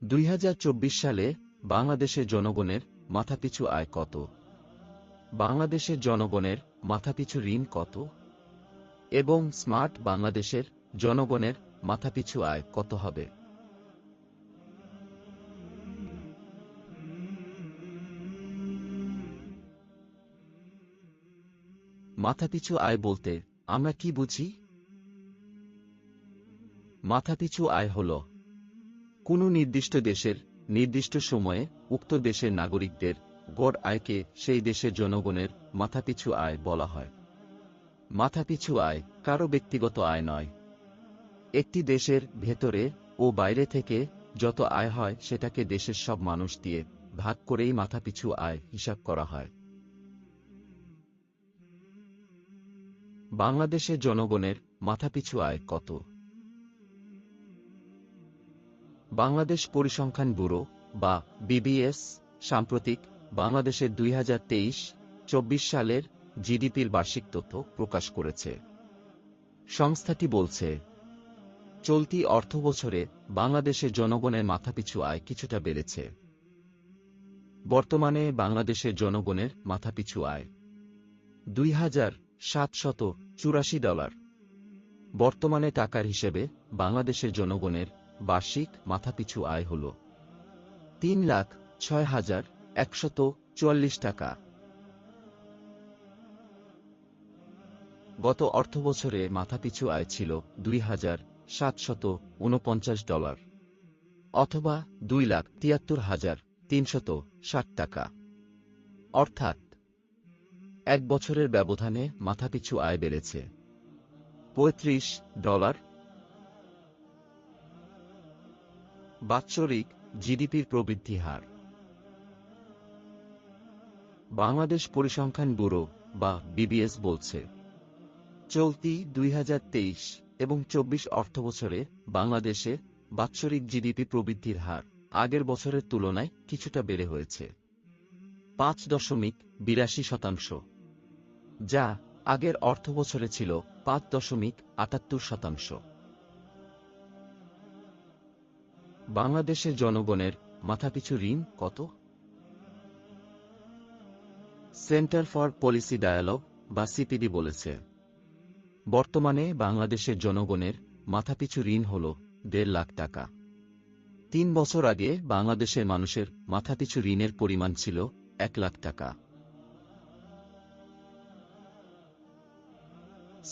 2024 সালে বাংলাদেশের জনগণের মাথাপিছু আয় কত? বাংলাদেশের জনগণের মাথাপিছু ঋণ কত? এবং স্মার্ট বাংলাদেশের জনগণের মাথাপিছু আয় কত হবে? মাথাপিছু আয় বলতে আমরা কি বুঝি? মাথাপিছু আয় হল কোনো নির্দিষ্ট দেশের নির্দিষ্ট সময়ে উক্ত দেশের নাগরিকদের গড় আয়কে সেই দেশের জনগণের মাথাপিছু আয় বলা হয়। মাথাপিছু আয় কারো ব্যক্তিগত আয় নয়। একটি দেশের ভেতরে ও বাইরে থেকে যত আয় হয় সেটাকে দেশের সব মানুষ দিয়ে ভাগ করেই মাথাপিছু আয় হিসাব করা হয়। বাংলাদেশের জনগণের মাথাপিছু আয় কত? বাংলাদেশ পরিসংখ্যান ব্যুরো বা বিবিএস সাম্প্রতিক বাংলাদেশের 2023-24 সালের জিডিপির বার্ষিক তথ্য প্রকাশ করেছে। সংস্থাটি বলছে, চলতি অর্থবছরে বাংলাদেশের জনগণের মাথাপিছু আয় কিছুটা বেড়েছে। বর্তমানে বাংলাদেশের জনগণের মাথাপিছু আয় $2,784। বর্তমানে টাকার হিসেবে বাংলাদেশের জনগণের বার্ষিক মাথাপিছু আয় হল $3,06,144 টাকা। গত অর্থবছরে মাথাপিছু আয় ছিল $2,749 অথবা $2,73,360 টাকা। অর্থাৎ এক বছরের ব্যবধানে মাথাপিছু আয় বেড়েছে $35। বাৎসরিক জিডিপির প্রবৃদ্ধি হার। বাংলাদেশ পরিসংখ্যান ব্যুরো বা বিবিএস বলছে, চলতি 2023 এবং 24 অর্থবছরে বাংলাদেশে বাৎসরিক জিডিপি প্রবৃদ্ধির হার আগের বছরের তুলনায় কিছুটা বেড়ে হয়েছে 5.82%, যা আগের অর্থবছরে ছিল 5.78%। বাংলাদেশের জনগণের মাথাপিছু ঋণ কত? সেন্টার ফর পলিসি ডায়ালগ বা সিপিডি বলেছে, বর্তমানে বাংলাদেশের জনগণের মাথাপিছু ঋণ হল $1.5 লাখ টাকা। 3 বছর আগে বাংলাদেশের মানুষের মাথাপিছু ঋণের পরিমাণ ছিল $1 লাখ টাকা।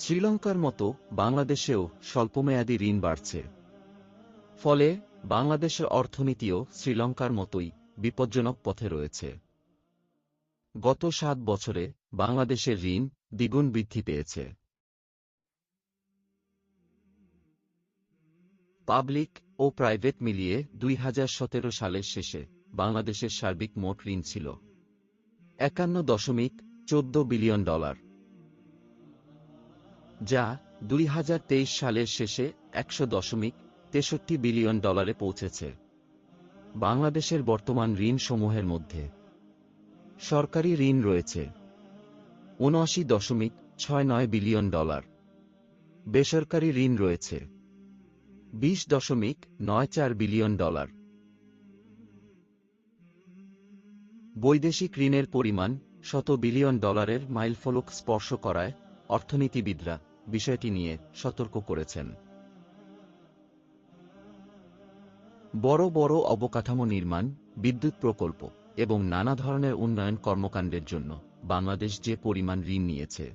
শ্রীলঙ্কার মতো বাংলাদেশেও স্বল্পমেয়াদী ঋণ বাড়ছে। ফলে বাংলাদেশের অর্থনীতিও শ্রীলঙ্কার মতোই বিপজ্জনক পথে রয়েছে। গত 7 বছরে বাংলাদেশের ঋণ দ্বিগুণ বৃদ্ধি পেয়েছে। পাবলিক ও প্রাইভেট মিলিয়ে 2017 সালের শেষে বাংলাদেশের সার্বিক মোট ঋণ ছিল $51.14 বিলিয়ন, যা 2023 সালের শেষে $100.63 বিলিয়ন পৌঁছেছে। বাংলাদেশের বর্তমান ঋণ সমূহের মধ্যে সরকারি ঋণ রয়েছে $79.69 বিলিয়ন, বেসরকারি ঋণ রয়েছে $20.94 বিলিয়ন। বৈদেশিক ঋণের পরিমাণ $100 বিলিয়ন মাইলফলক স্পর্শ করায় অর্থনীতিবিদরা বিষয়টি নিয়ে সতর্ক করেছেন। বড় বড় অবকাঠামো নির্মাণ, বিদ্যুৎ প্রকল্প এবং নানা ধরনের উন্নয়ন কর্মকাণ্ডের জন্য বাংলাদেশ যে পরিমাণ ঋণ নিয়েছে